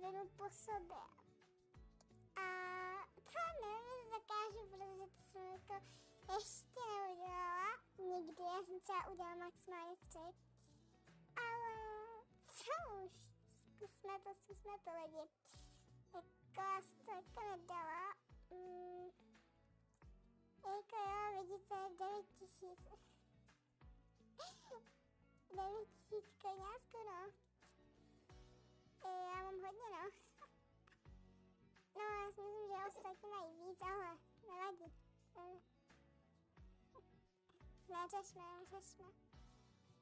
minut po sobě. A to nevím, jestli dokážu, protože to jsem jako ještě neudělala. Nikdy, já jsem třeba udělala maximálně 3. Ale co už? Zkusme to lidi. Jako já jsem to jako nedala. Jako jo, vidíte, 9000. 9000 koňásku, no. Já mám hodně, no. No, já si myslím, že ostatní mají víc, ale nevadí. Neřešme.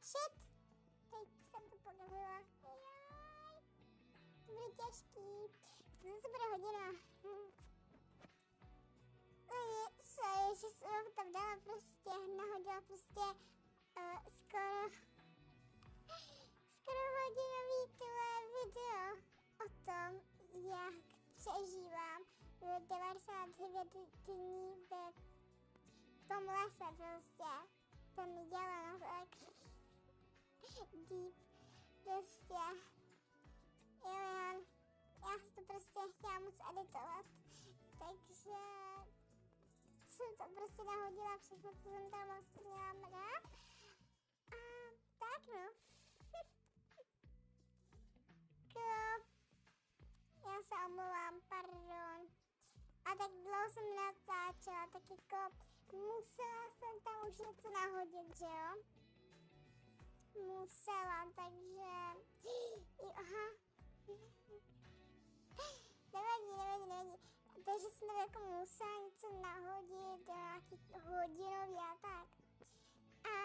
Shit! Teď jsem to podavila. Jaj. To bude těžký. To zase bude hodina. Sorry, že jsem vám tam dala prostě, nahodila prostě skoro hodinový video o tom, jak přežívám 99 dní v tom lese prostě. To nedělá tak deep prostě. Jo, já si to prostě chtěla moc editovat, takže jsem to prostě nahodila všechno, co jsem tam vlastně měla mrát. A tak no. Já se omlouvám, pardon. A tak dlouho jsem natáčela, tak jako musela jsem tam už něco nahodit, že jo? Musela, takže... Aha. Nevadí. Takže jsem tam jako musela něco nahodit, nějaký hodinový a tak. A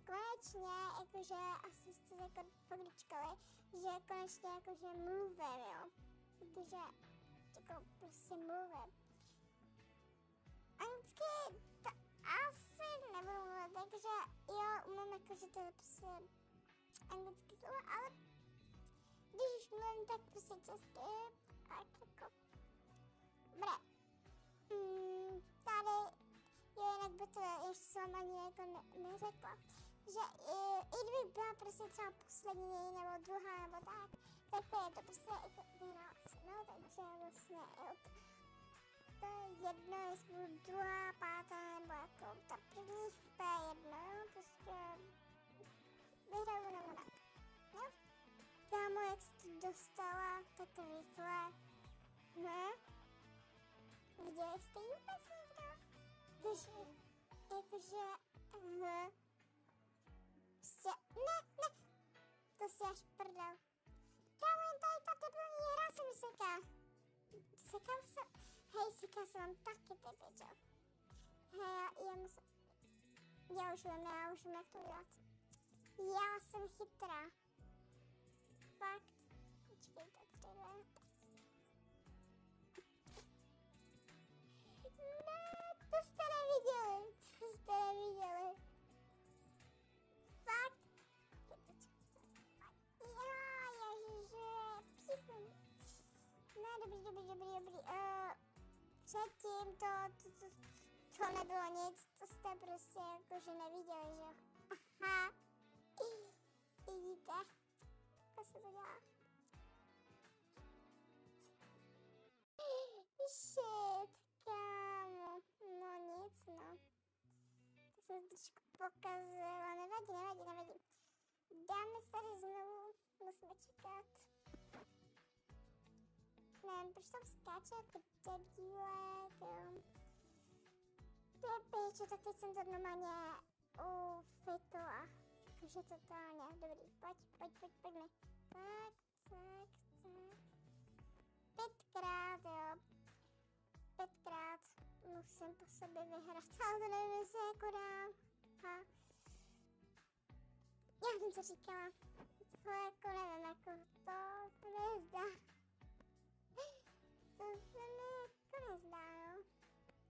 konečně, jakože asi jste se jako pokličkali, že konečně jakože mluvím, jo. Jakože jako prostě mluvím. Anglicky to asi nebudu mluvit, takže jo, umím jakože to prostě anglické slovo, ale když už mluvím, tak prostě česky, tak jako dobré. Tady, jo, jinak by to ještě jsem ani jako neřekla, že i kdyby byla prostě třeba poslední nebo druhá nebo tak to je to prostě jako vyhrála jsem, no, takže vlastně jo, to je jedno, jestli budu druhá, pátá nebo jako ta první, to je jedno, jo, prostě vyhraju nebo ne, jo. Kámo, jak jsi to dostala tak rychle, ne? Viděli jste ji vůbec někdo? Jakože, prostě, ne, to si až prdel. Kámo, jen tady ta debilní hra se mi seká. Sekám se, hej, seká se vám taky ty pičo. Hej, já už vím, jak to udělat. Já jsem chytrá. Fakt. Počkejte, 3, 2, ne, to jste neviděli. Fakt. Ježiši, pípnu. Ne, dobrý. Předtím to nebylo nic, to jste prostě jakože neviděli, že jo. Aha. Vidíte, jak se to dělá. Shit, kámo, no nic, no. To jsem trošku pokazila, nevadí. Dáme se tady znovu, musíme čekat. Nevím, proč tam skáče jako debílek, jo. To je pičo, tak teď jsem to normálně ufitla. Jakože totálně, dobrý, pojď mi. Tak. 5krát, jo. 5krát musím po sobě vyhrát, ale to nevím, jestli jako dám. Ha. Já jsem co říkala. To jako nevím, jako to nezdá. To se mi jako nezdá, jo.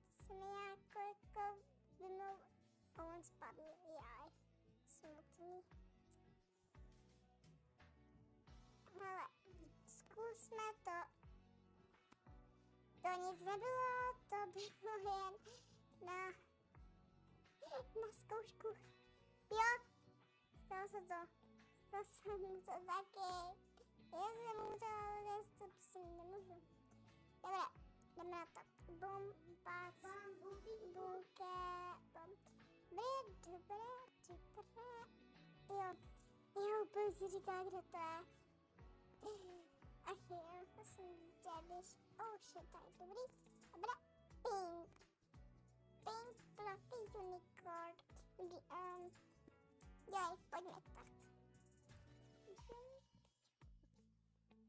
To se mi jako vymlou... on spadl, jaj. Smutný. Hele, zkusme to. To nic nebylo, to bylo jen na zkoušku. Jo, stalo se to. To jsem to taky. Já se mu to prostě nemůžu. Dobré, jdeme na to. Bum, bac, buke, bum. Dobré. Jo, úplně si říká, kdo to je. Ach jo, to jsem debiš. Oh shit, tak dobrý. Dobré, pink. Pink fluffy unicorn. Dělej, pojďme tak.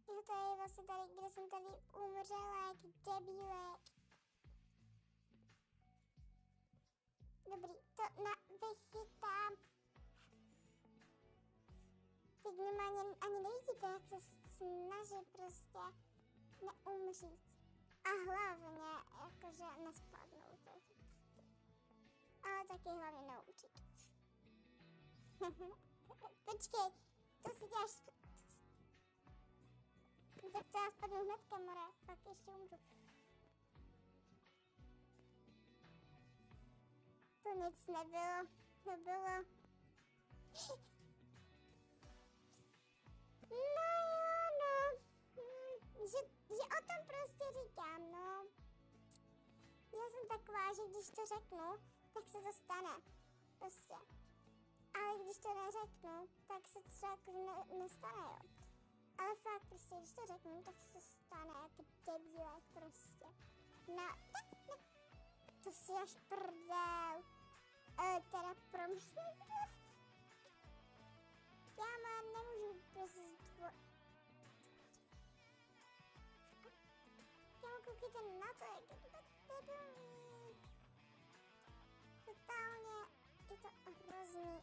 Jo, to je vlastně tady, kde jsem tady umřela, jak debílek. Dobrý, to vychytám. Teď mě ani nevidíte, jak se snaží prostě neumřít. A hlavně, jakože nespadnout. Ale taky hlavně neumřít. Počkej, to si děláš... Tak to já spadnu hnedka, more, pak ještě umřu. To nic nebylo, No jo, že o tom prostě říkám, no. Já jsem taková, že když to řeknu, tak se to stane, prostě. Ale když to neřeknu, tak se to třeba nestane, jo. Ale fakt prostě, když to řeknu, tak se to stane jako debílek prostě. No, tak, to si až prdel. Teda pro mě. Já nemůžu prostě koukejte na to, jak je to tak debilní. Totálně je to hrozný.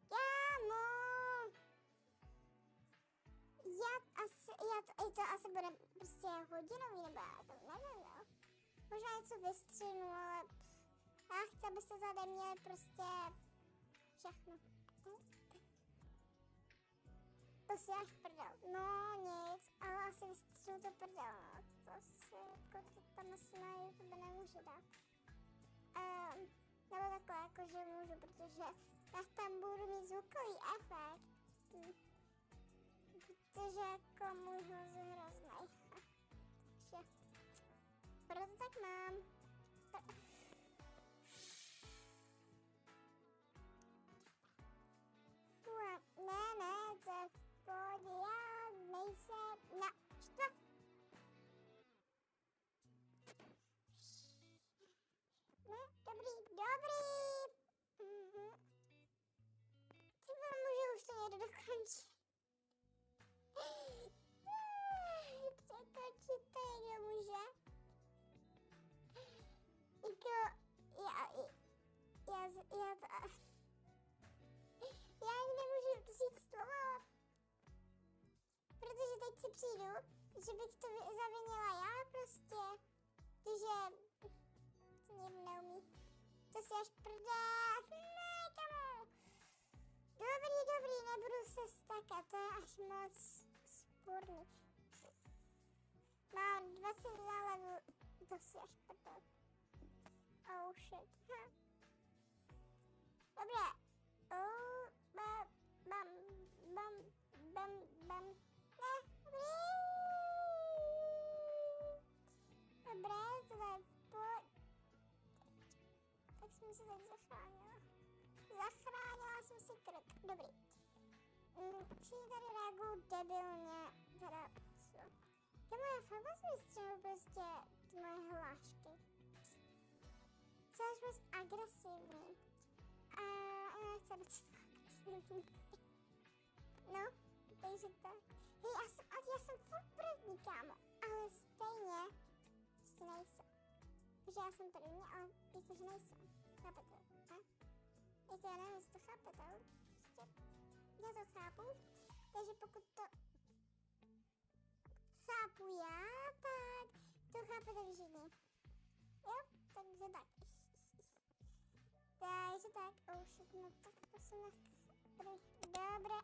Kámo! To asi bude prostě hodinový, nebo já to nevím, no. Možná něco vystřihnu, ale já chci, abyste tady měli prostě všechno. To si až prdel. No nic, ale asi vystřihnu to prdel, no. To si jako to tam asi na YouTube nemůžu dát. Nebo takhle, jakože můžu, protože já tam budu mít zvukový efekt. Protože jako můj hlas je hrozný. Takže proto tak mám. Ne, to je v pohodě, já nejsem na štva. Ne, dobrý. Třeba můžu už to někdo dokončit. Překončit to někdo může. Jako, já ani nemůžu říct slovo, protože teď si přijdu, že bych to zavinila já prostě, protože to někdo neumí. To si až prdá, ne, kamo. Dobrý, nebudu se stakat, to je až moc sporný. Mám 22 level, to si až prdá. Oh shit. Dobré. Oh, bam. Ne, dobrý. Dobré, tohle je tak jsem se teď zachránila. Zachránila jsem si krk. Dobrý. Všichni tady reagují debilně. Teda, co? Já fakt vás vystřelu prostě ty moje hlášky. Což moc agresivní. A já chci být agresivní. No, takže tak. Hej, já jsem furt první, kámo. Ale stejně prostě nejsem. Takže já jsem první, ale jakože nejsem. Chápete, ne? Jako já nevím, jestli to chápete, ale prostě já to chápu. Takže pokud to chápu já, tak to chápete všichni. Jo, takže tak. Takže tak, no tak to jsem dobré.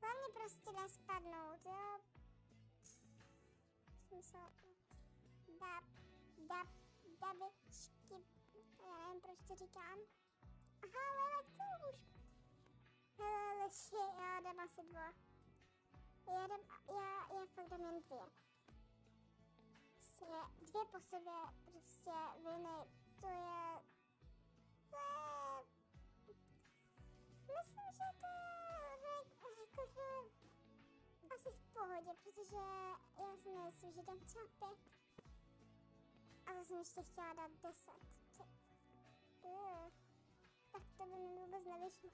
Hlavně prostě nespadnout, jo. Jsem se dabičky, já nevím, proč to říkám. Aha, ale tak to už. Hele, liši, já dám asi 2. Já fakt dám jen 2. Prostě 2 po sobě, prostě viny, to je... Myslím, že to je jakože asi v pohodě, protože já si nemyslím, že dám třeba 5. A to jsem ještě chtěla dát 10. Tak to by mi vůbec nevyšlo.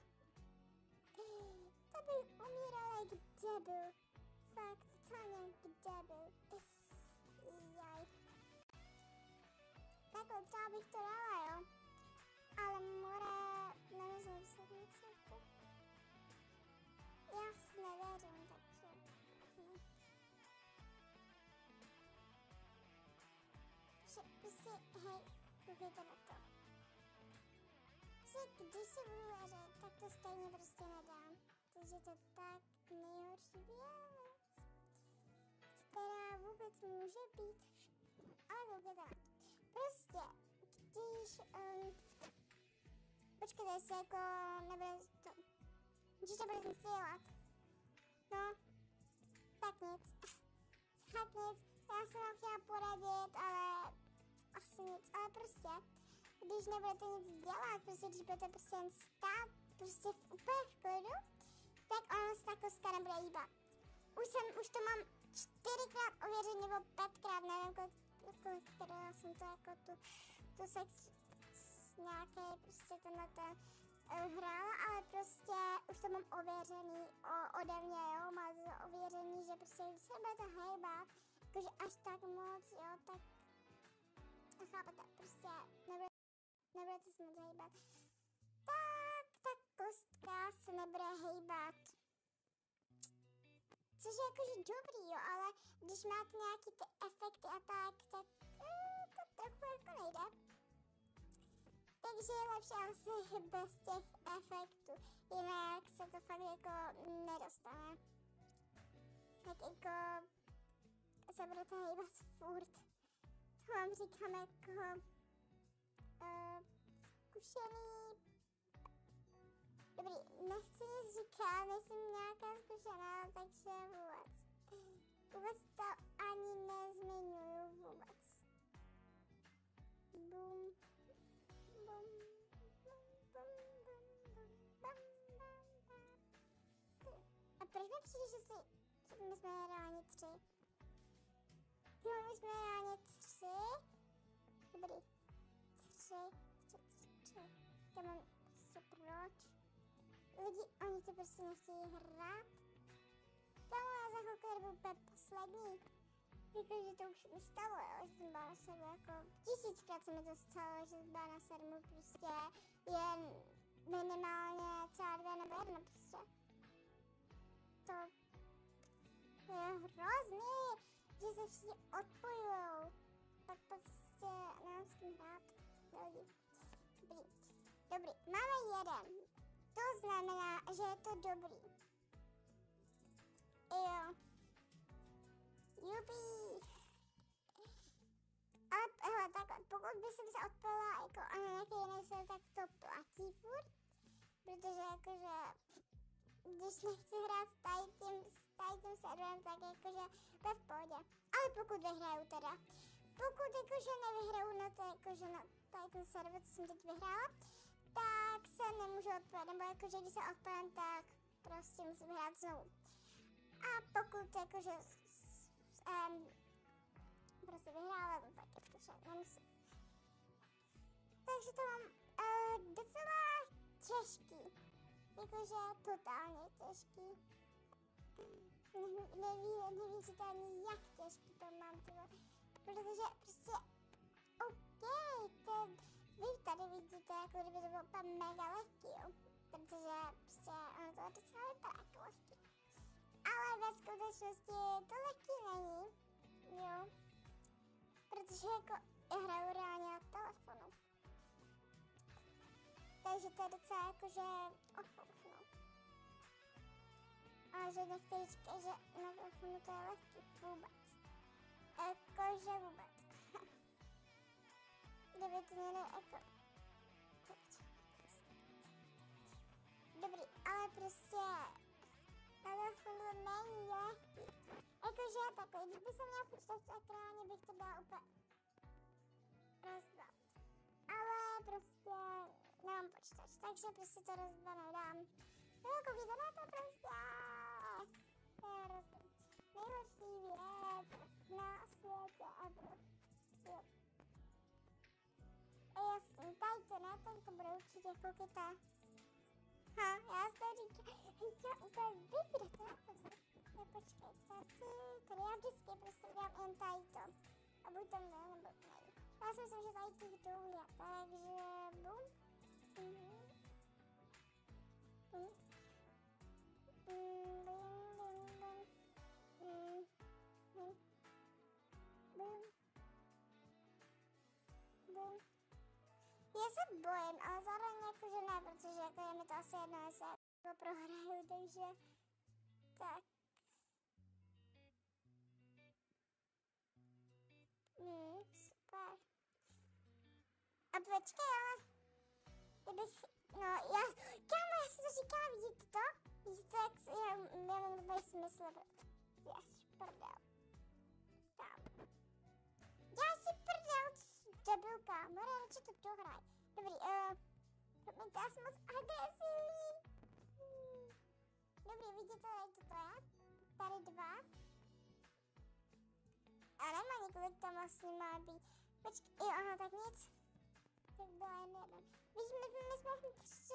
To by umírala jak debil. Fakt, totálně jak debil. Jaj. Takhle třeba bych to dala, jo. Ale more, nemyslím si, to. Já si nevěřím, takže... Prostě, hej, koukejte na to. Prostě, když si budu věřit, tak to stejně prostě nedám. Takže to je tak nejhorší věc, která vůbec může být. Ale koukejte na to. Prostě, když... počkejte, jestli jako nebude to... Když to bude nic dělat. No, tak nic. Tak nic. Já jsem vám chtěla poradit, ale asi nic. Ale prostě, když nebudete nic dělat, prostě když budete prostě jen stát, prostě úplně v klidu, tak ono se ta kostka nebude hýbat. Už to mám 4krát ověřit, nebo 5krát, nevím kolik já jsem to jako tu sekci nějaký prostě tenhle ten hrála, ale prostě už to mám ověřený ode mě, jo, má to ověřený, že prostě když se budete hejbat, jakože až tak moc, jo, tak chápete, prostě nebudete se moc hejbat, tak ta kostka se nebude hejbat. Což je jakože dobrý, jo, ale když máte nějaký ty efekty a tak to trochu jako nejde. Takže je lepší asi bez těch efektů, jinak se to fakt jako nedostane. Tak jako se budete hejbat furt. To vám říkám jako zkušený. Dobrý, nechci nic říkat, nejsem nějaká zkušená, takže vůbec. Vůbec to ani nezmiňuju vůbec. Bum. A proč mi přijde, že my jsme reálně 3? Jo, my jsme reálně 3. Dobrý. 3. Já mám prostě proč? Lidi, oni to prostě nechtějí hrát. Tam já za chvilku jdu úplně poslední. Jakože to už mi stalo, jo, že jsem byla na sermu, jako 1000krát se mi to stalo, že jsem byla na sermu prostě jen minimálně třeba 2 nebo 1 prostě. To je hrozný, že se všichni odpojujou. Tak prostě nemám s kým hrát. Dobrý, máme 1. To znamená, že je to dobrý. Jo. Jupi. Ale hele, takhle, pokud by jsem se odpojila jako a na nějaký jiný server, tak to platí furt. Protože jakože, když nechci hrát s tím serverem, tak jakože to je v pohodě. Ale pokud vyhraju teda. Pokud jakože nevyhraju na to jakože na tady ten server, co jsem teď vyhrála, tak se nemůžu odpojit, nebo jakože když se odpojím, tak prostě musím hrát znovu. A pokud jakože prostě vyhrála, no tak jakože nemusím. Takže to mám docela těžký, jakože totálně těžký. Nevíte ani jak těžký to mám, protože prostě vy tady vidíte, jako kdyby to bylo úplně mega lehký, jo. Protože prostě ono to docela vypadá jako lehký. Ale ve skutečnosti to lehký není, jo. Protože jako já hraju reálně na telefonu. Takže to je docela jakože off, no. A že někteří říkají, že na telefonu to je lehký vůbec. Jakože vůbec. Kdyby to mělo jako... Dobrý, ale prostě telefon není lehký. Jakože takhle, kdyby se měl počítač, tak reálně bych to dala úplně rozdat. Ale prostě nemám počítač, takže prostě to rozdat nedám. No, koukejte na to prostě. To je rozdat. Nejhorší věc na světě a prostě. Jasný, tady to ne, tady to bude určitě, koukejte. Já to říkám, já úplně vybrat, počkejte, tady já vždycky prostě udělám jen tady to. A buď tam ne, nebo ne. Já si myslím, že tady těch doulí, takže bum. Já se bojím, ale zároveň jakože ne, protože jako je mi to asi jedno, jestli já prohraju, takže tak. Super. A počkej, ale kdybych, no já, kámo, já si to říkám, vidíte to? Vidíte, jak já mám dobrý smysl, prdel. Tam. Já si prdel, debil, kámo, radši to dohraj. Dobrý, promiňte, já jsem moc agresivní. Dobrý, vidíte, tady toto je? Tady 2. A nemá několik tam vlastně má být. Počkej, jo, aha, tak nic. Tak byla jen jeden. Víš, my jsme 3.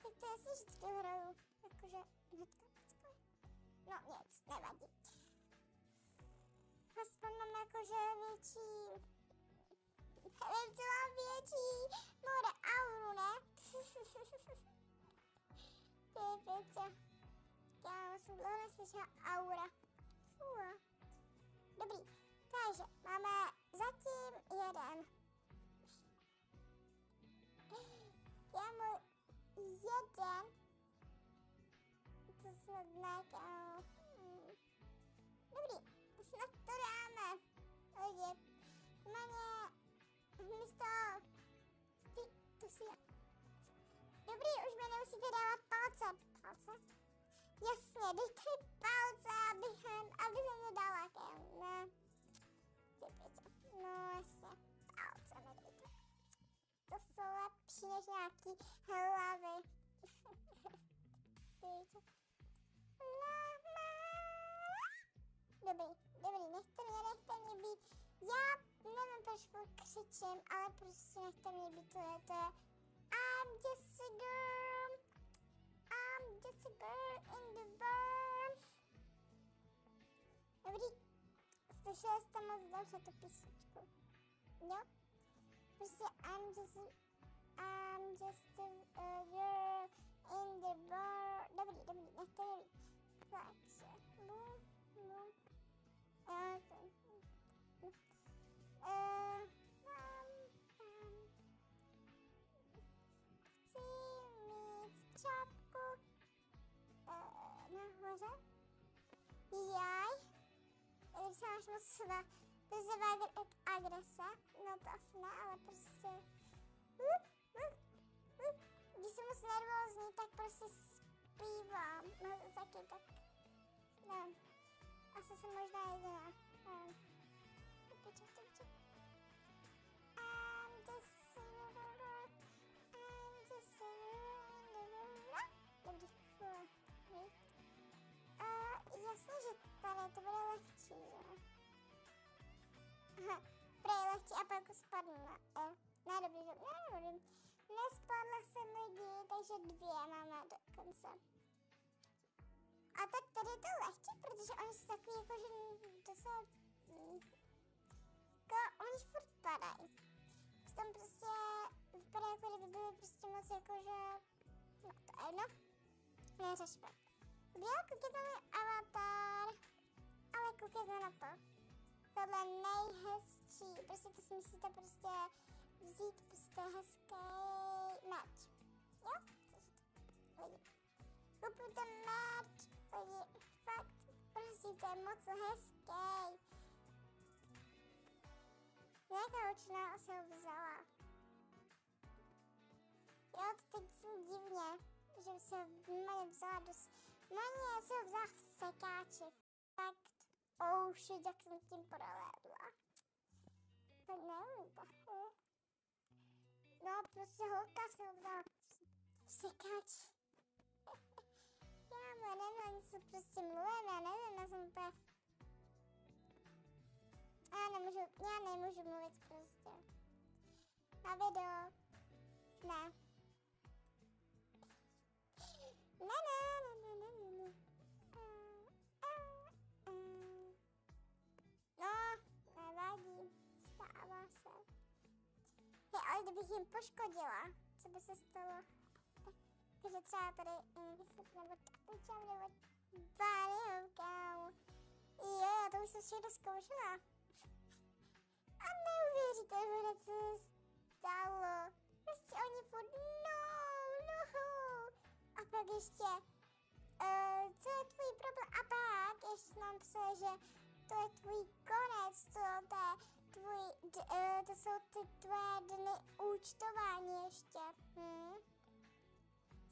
Tak to já si vždycky hraju. Jakože hnedka. No nic, nevadí. Aspoň mám jakože větší... Nevím, co mám větší. More auru, ne? Ty pěče. Já jsem dlouho neslyšela aura. Fuh. Dobrý, takže máme zatím jeden. Kámo, jeden. To snad ne, kámo. Dobrý, snad to dáme. Lidi, máme místo... To si... Dobrý, už mi nemusíte dávat palce. Palce? Jasně, dejte mi palce, aby se mě dala, kámo. Ne. No jasně, palce mi dejte. To jsou lepší než nějaký hlavy. Dejte. Dobrý, nechte mě být. Já nevím, proč křičím, ale prostě nechte mě být, to je. I'm just a girl. I'm just a girl in the world. Dobrý, slyšeli jste moc dobře tu písničku. Jo? Prostě I'm just a girl in the world. Dobrý, nechte mě být. Takže, chci mít čapku nahoře. Jaj. Když se máš moc své agrese, no to asi ne, ale prostě když jsem moc nervózní, tak prostě zpívám. No to taky tak, nevím, asi jsem možná jediná, nevím. Jasně, že tady to bude lehčí, že? Aha, prý lehčí a pak spadnu na ne, dobrý. Nespadla jsem lidi, takže 2 máme do konce. A tak tady je to lehčí, protože oni jsou takový jakože docela... Oni furt padají. Tam prostě vypadá, jako kdyby byly prostě moc jakože... No to je jedno. Neřešme. Dobrý, koukejte na avatar. Ale koukejte na to. Tohle nejhezčí. Prostě to si musíte prostě vzít prostě hezký meč. Jo? Lidi. Kupujte meč. Lidi, fakt. Prostě to je moc hezký. Nějaká učená asi ho vzala. Jo, to teď jsem divně. že si ho Maně vzala Maně si ho vzala v sekáči. Fakt. Oh shit, jak jsem tím prolédla. Tak nevím to. No, prostě holka si ho vzala v sekáči. Já nevím, ani se prostě mluvím, já nevím, já jsem úplně... Já nemůžu mluvit prostě. Na video. Ne. No, nevadí. Stává se. Hej, ale kdybych jim poškodila, co by se stalo? Takže třeba tady vysvětlím nebo kapičám nebo bány, kámo. Jo, to už jsem všechno zkoušela. A neuvěříte, co se stalo. Prostě oni furt no. A pak ještě, co je tvůj problém? A pak ještě nám psali, že to je tvůj konec, to jsou ty tvoje dny účtování ještě.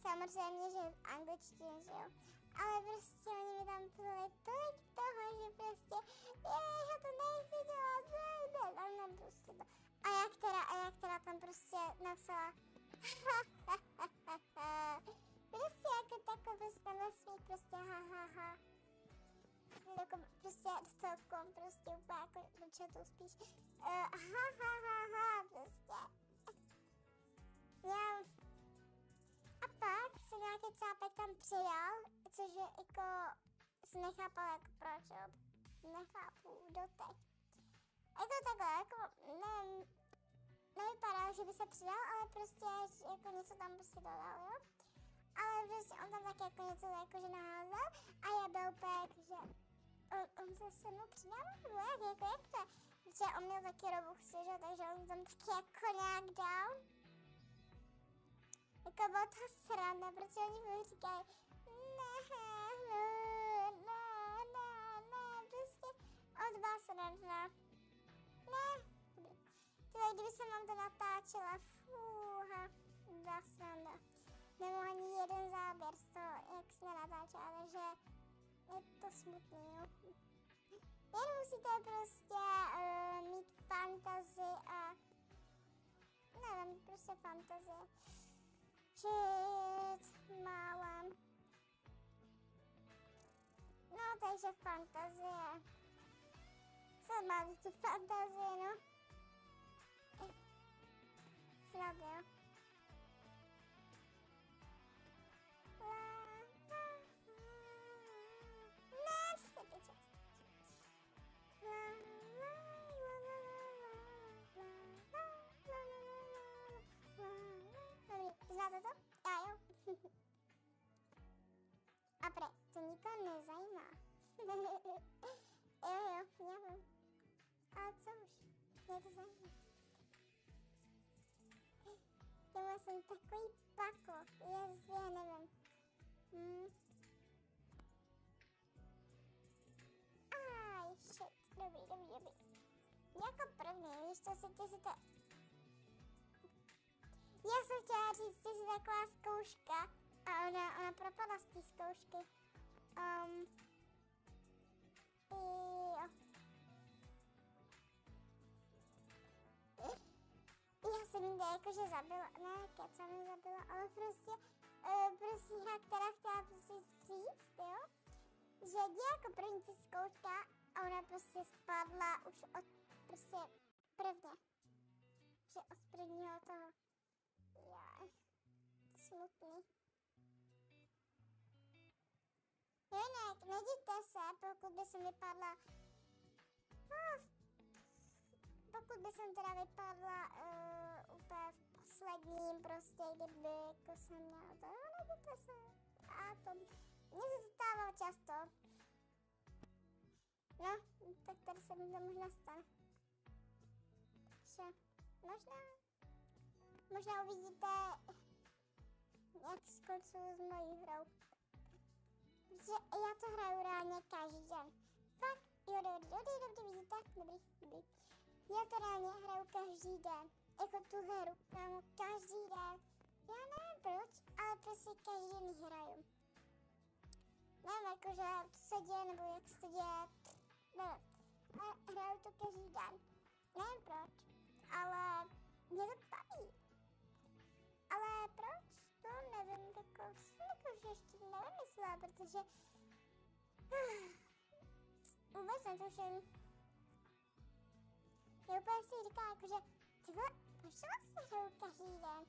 Samozřejmě, že v angličtině, že jo. Ale prostě oni mi tam psali tolik toho, že prostě, já to nechci dělat, ne, prostě to. A jak teda tam prostě napsala, prostě jako takové prostě tam vesmík, prostě ha. Jako prostě celkom, prostě úplně jako do chatu spíš, ha, prostě. Já. A pak se nějaký cápek tam přidal, což je jako, jsem nechápala jako proč, jo. Nechápu doteď. Jako takhle, jako, nevím, nevypadá, že by se přidal, ale prostě jako něco tam prostě dodal, jo. Ale prostě on tam taky jako něco jakože naházel a já byl úplně jakože, on se se mnou přidal, nebo jak to, protože on měl taky Robuxy, že, takže on tam taky jako nějak dal. Jako byla to sranda, protože oni mi říkají, ne, prostě odbá sranda. Ne, tyhle, kdyby jsem vám to natáčela, fůha, byla sranda. Nemohu ani jeden záběr z toho, jak se natáčela, takže je to smutný, jo. Jen musíte prostě mít fantazii a nevím, prostě fantazii. Shit, málem. No, takže fantazie. Co máte tu fantazii, no? Snad jo. Ne, co se piče. Znáte to? Já jo. A pre, to nikoho nezajímá. jo, nevím. Ale co už? Mě to zajímá. Já jsem takový pako. Já nevím. Aj, shit. Dobrý. Jako první, víš, to si to... Já jsem chtěla říct, že je taková zkouška a ona propadla z té zkoušky. Jo. Já jsem jde jakože zabila, ne, kecam ji zabila, ale prostě jak teda chtěla prostě říct, jo, že jde jako první ty zkouška a ona prostě spadla už od prostě prvně. Že od prvního toho. Jaj, smutný. Jinak, nedívte se, pokud by jsem vypadla, pokud by jsem teda vypadla úplně v posledním prostě, kdyby jako jsem měla to, nedívte se. A to, mně se stává často. No, tak tady se mi to možná stane. Takže, možná uvidíte, jak skoncuju s mojí hrou. Protože já to hraju reálně každý den. Fakt, jo, dobrý, vidíte? Dobrý. Já to reálně hraju každý den. Jako tu hru, kámo, každý den. Já nevím, nevím proč, ale prostě každý den hraju. Nevím, jakože co se děje, nebo jak se to děje, nevím. Ale hraju to každý den. Nevím proč, ale mě to baví. Ale proč? To nevím, jako ještě nevymyslela, protože vůbec netuším. Já úplně si říkám, jakože, ty vole, proč to vlastně hraju každý den?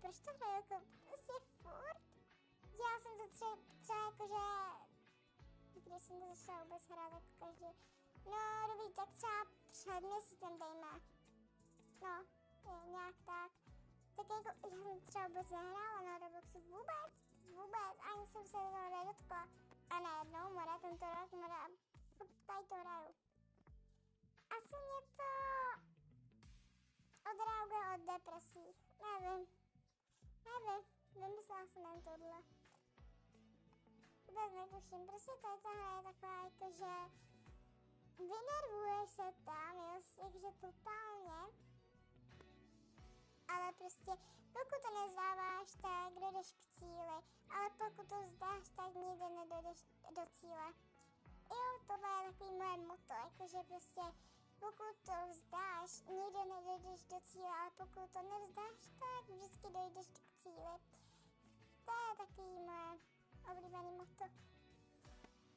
Proč to hraju jako prostě furt? Dělala jsem to třeba jakože, když jsem to začala vůbec hrát jako každý. No dobrý, tak třeba před měsícem dejme. No, nějak tak. Tak jako, já jsem třeba vůbec nehrála na Robloxu, vůbec, ani jsem se toho nedotkla. A najednou, mora tento rok, mora, tady to hraju. Asi mě to odreaguje od depresí, nevím, vymyslela jsem jen tohle. Vůbec netuším, prostě tady ta hra je taková jakože vynervuješ se tam, jo, jakože totálně. Ale prostě pokud to nezdáváš, tak dojdeš k cíli, ale pokud to vzdáš, tak nikdy nedojdeš do cíle. Jo, tohle je takový moje motto, jakože prostě pokud to vzdáš, nikdy nedojdeš do cíle, ale pokud to nevzdáš, tak vždycky dojdeš k cíli. To je takový moje oblíbený motto.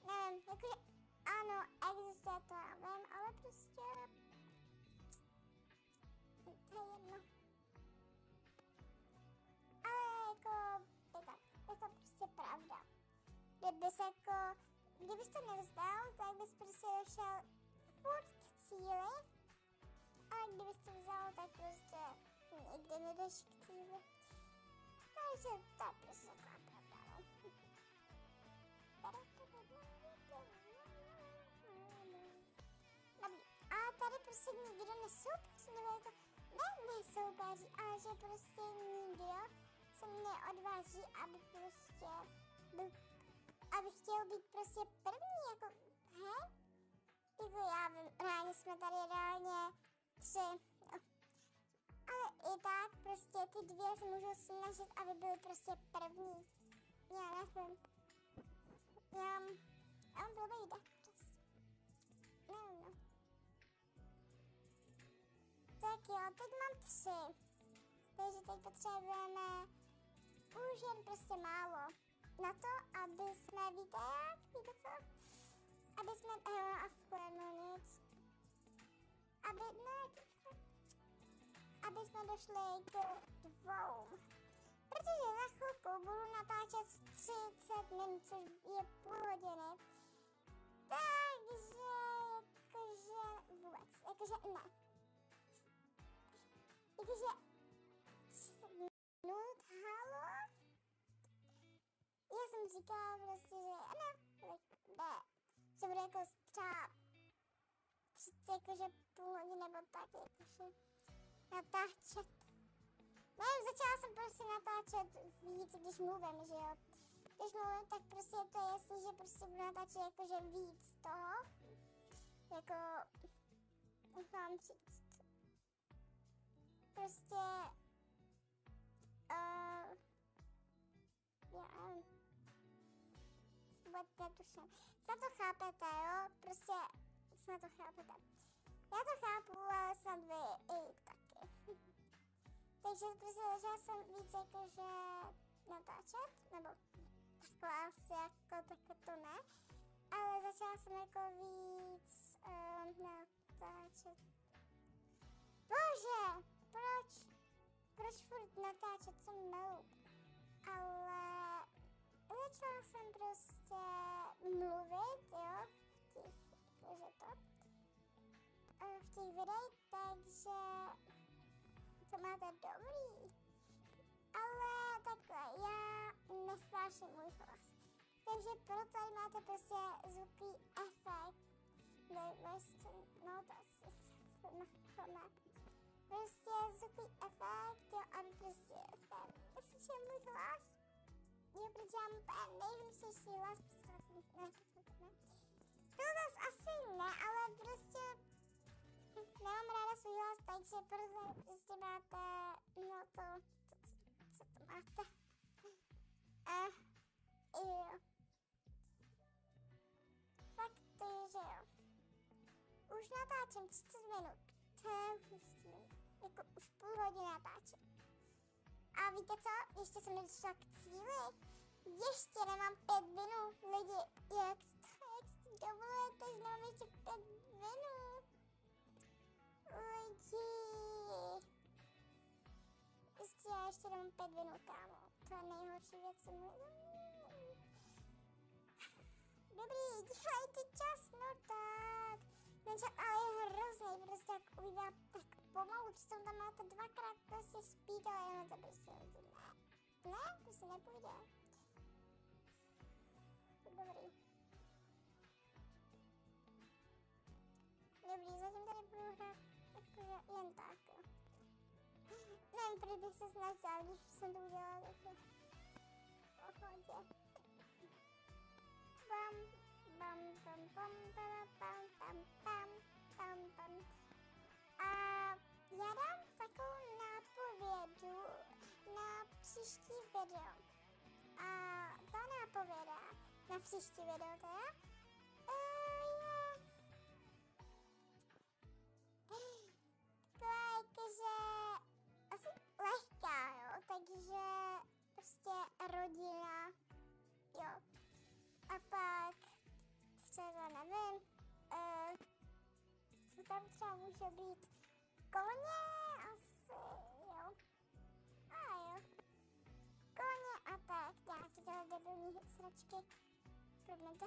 Nevím, jakože ano, existuje to, já vím, ale prostě to je jedno. Ale jako, je to prostě pravda. Kdybys to nevzdal, tak bys prostě došel furt k cíli, ale kdybys to vzal, tak prostě nikdy nejdeš k cíli. Takže to je prostě taková pravda, no. Dobrý. A tady prostě nikdo nesoupeří, nebo jako, nesoupeří, ale že prostě nikdo se neodváží, aby prostě aby chtěl být prostě první, jako, he? Jako já vím, reálně jsme tady reálně 3, no. Ale i tak prostě ty 2 se můžou snažit, aby byly prostě první. Já nevím. Já mám blbý dech prostě. Nevím, no. Tak jo, teď mám 3. Takže teď potřebujeme už jen prostě málo. Na to, aby jsme, víte co? Aby jsme, no nic. Aby jsme došli k 2. Protože za chvilku budu natáčet 30 minut, což je půl hodiny. Takže, vůbec, ne. Jakože 30 minut, halo? Já jsem říkala prostě, že ano, že bude jako třeba 30, jakože půl hodiny nebo tak, jakože natáčet. Nevím, začala jsem prostě natáčet víc, když mluvím, že jo. Když mluvím, tak prostě to je jasný, že prostě budu natáčet jakože víc toho. Jako, jak mám říct. Prostě, já nevím. Vůbec netuším. Snad to chápete, jo? Prostě snad to chápete. Já to chápu, ale snad vy i taky. Takže prostě začala jsem víc jakože natáčet, nebo takhle asi jako to ne. Ale začala jsem jako víc natáčet. Bože, proč furt natáčet, co melou? Ale začala jsem prostě mluvit, jo, v těch videích, takže to máte dobrý. Ale takhle, já nesnáším můj hlas. Takže proto tady máte prostě zvukový efekt. No to asi, to ne. Prostě zvukový efekt, jo, aby prostě jste slyšeli můj hlas. Jo, protože já mám úplně nejhlušnější hlas, ne. To zase asi ne, ale prostě nemám ráda svůj hlas, takže proto prostě máte, no to, co to máte. A jo. Fakt to je, že jo. Už natáčím 30 minut. To je hustý. Jako už půl hodiny natáčím. A víte co? Ještě jsem nedošla k cíli. Ještě nemám 5 minut. Lidi, jak si dovolujete, že nemám ještě 5 minut? Lidi. Prostě já ještě nemám 5 minut, kámo. To je nejhorší věc, co můžu. Dobrý, dělejte čas, no tak. Ten čas ale je hrozný, prostě jak uvídá tak pomalu, přitom tam máte dvakrát prostě speed, ale jenom to prostě ne, prostě nepůjde. Dobrý. Dobrý, zatím tady budu hrát jakože jen tak, jo. Nevím, proč bych se snažila, když jsem to udělala takhle. Pohodě. Bam, bam, bam, bam, bam, bam, bam, bam, bam, bam. A já dám takovou nápovědu na příští video. A ta nápověda na příští video teda je taková jakože asi lehká, jo, takže prostě rodina, jo. A pak třeba nevím, co tam třeba může být, koně asi, jo. A jo, koně a tak, nějaký tyhle debilní sračky, promiňte.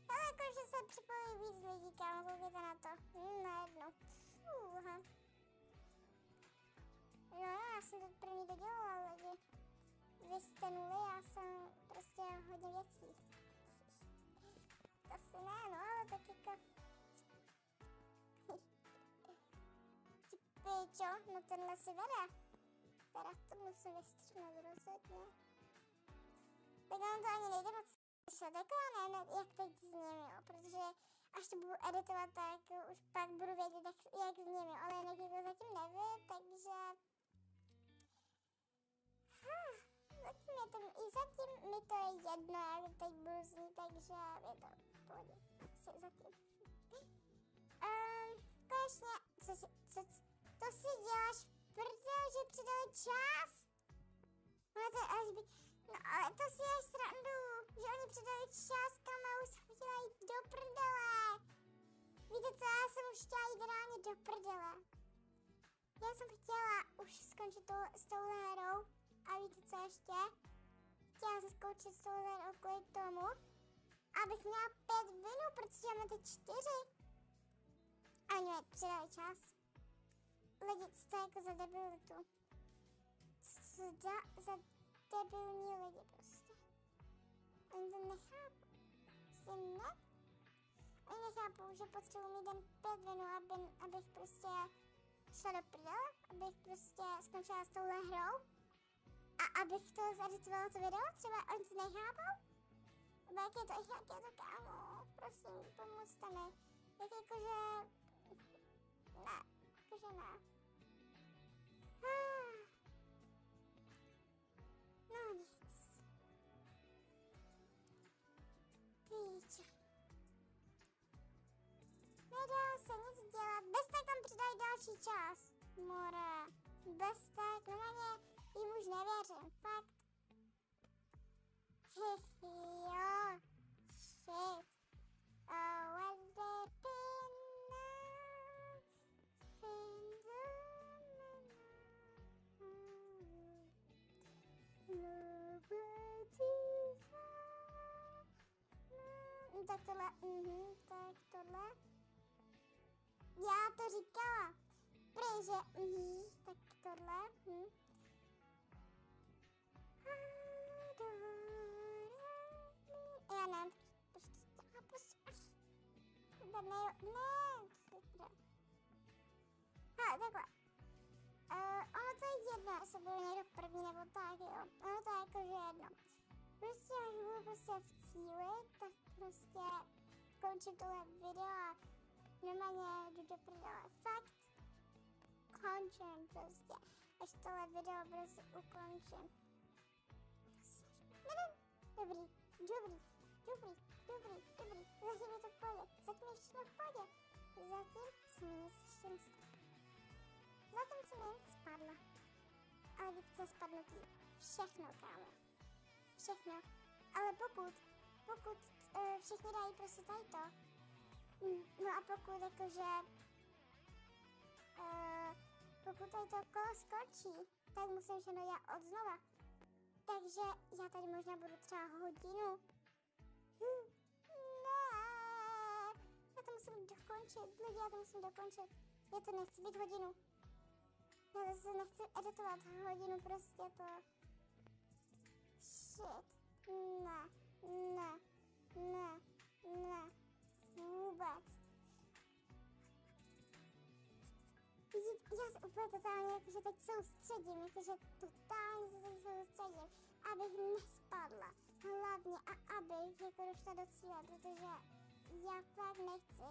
Ale jakože se připojí víc lidí, kámo, koukejte na to, na jedno. No já jsem to první dodělala, lidi. Vy jste nuly, já jsem prostě hodně věcí. To si ne, no, ale tak jako... Ty pičo, no tenhle si vede. Teda to musím vystřihnout rozhodně. Tak on to ani nejde moc slyšet, jako já nevím, jak teď zním, jo, protože až to budu editovat, tak už pak budu vědět, jak zním, jo, ale jinak jako zatím nevím, takže... Zatím mi to je jedno, jak teď budu znít, takže je to v pohodě. Zatím. Konečně, to si děláš prdel, že přidali čas? No ale to si děláš srandu, že oni přidali čas, kam už jsem chtěla jít do prdele. Víte co, já jsem už chtěla jít reálně do prdele. Já jsem chtěla už skončit s touhle hrou. A víte co ještě? Chtěla se zkoušet s touhle hrou kvůli tomu, abych měla 5 minut, protože já mám teď 4. A oni mi přidali čas. Lidi, co to je jako za debilitu? Co za debilní lidi prostě? Oni to nechápou. Prostě ne? Oni nechápou, že potřebuji mít jen 5 minut, abych prostě šla do prdele, abych prostě skončila s touhle hrou. A abych to zaditovala to video, třeba oni to nechápou? Nebo jak je to, kámo, prosím, pomůžte mi. Jak jakože... Ne, jakože ne. No nic. Píče. Nedá se nic dělat, bez tak tam přidají další čas. More, bez tak, normálně jim už nevěřím, fakt. Jo, shit. Oh, what the pin now, tak tohle, tak tohle. Já to říkala. Prý, že, tak tohle, Já nevím, takhle. Ono to je jedno, jestli budu někdo první nebo tak, jo. Ono to je jakože jedno. Prostě až budu prostě v cíli, tak prostě končím tohle video a normálně jdu do prdele. Fakt končím prostě. až tohle video brzy ukončím. Nevím. Dobrý. Zatím je to v pohodě. Zatím je všechno v pohodě. Zatím se mi nic ještě nestalo. Zatím jsem jen spadla. Ale víc co spadnutí. Všechno, kámo. Všechno. Ale pokud všichni dají prostě tady to. No a pokud jakože pokud tady to kolo skončí, tak musím všechno dělat od znova. Takže já tady možná budu třeba hodinu. Ne, já to musím dokončit, lidi, já to musím dokončit. Já to nechci být hodinu. Já zase nechci editovat hodinu, prostě to. Shit. Ne. Vůbec. Já se úplně totálně jakože teď soustředím, jakože totálně se teď soustředím, abych nespadla. Hlavně a abych jako došla do cíle, protože já fakt nechci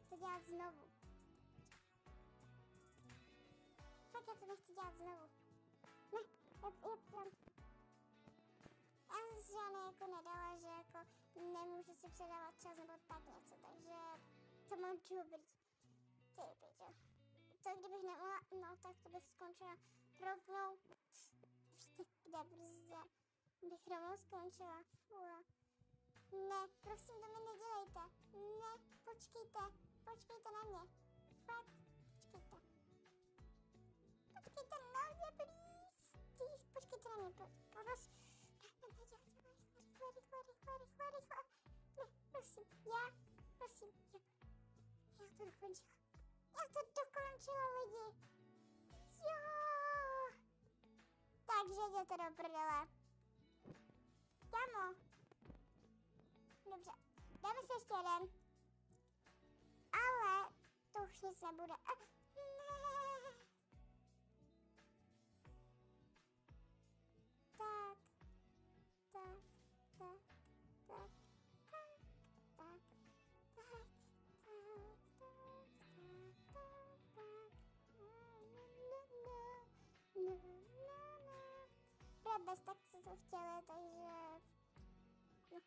to dělat znovu. Fakt já to nechci dělat znovu. Ne, já jsem si žádné jako nedala, že jako nemůžu si předávat čas nebo tak něco, takže to mám dobrý. Ty pičo. To kdybych nemohla, no tak to bych skončila rovnou. Víte, kde prostě bych rovnou skončila. Fua. Ne, prosím, to mi nedělejte. Ne, počkejte na mě. Fakt, počkejte. Počkejte na mě, please, počkejte na mě, prosím. Rychle. Ne, prosím, já to dokončila. Já to dokončila, lidi. Jo. Takže jděte do prdele. Kámo. Dobře, dáme si ještě jeden. Ale to už nic nebude. Ne. Bez tak se to chtěli, takže no,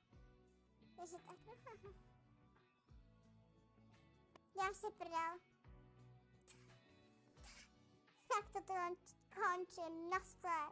takže tak, no. Já si prdel. Tak to končím, naschle.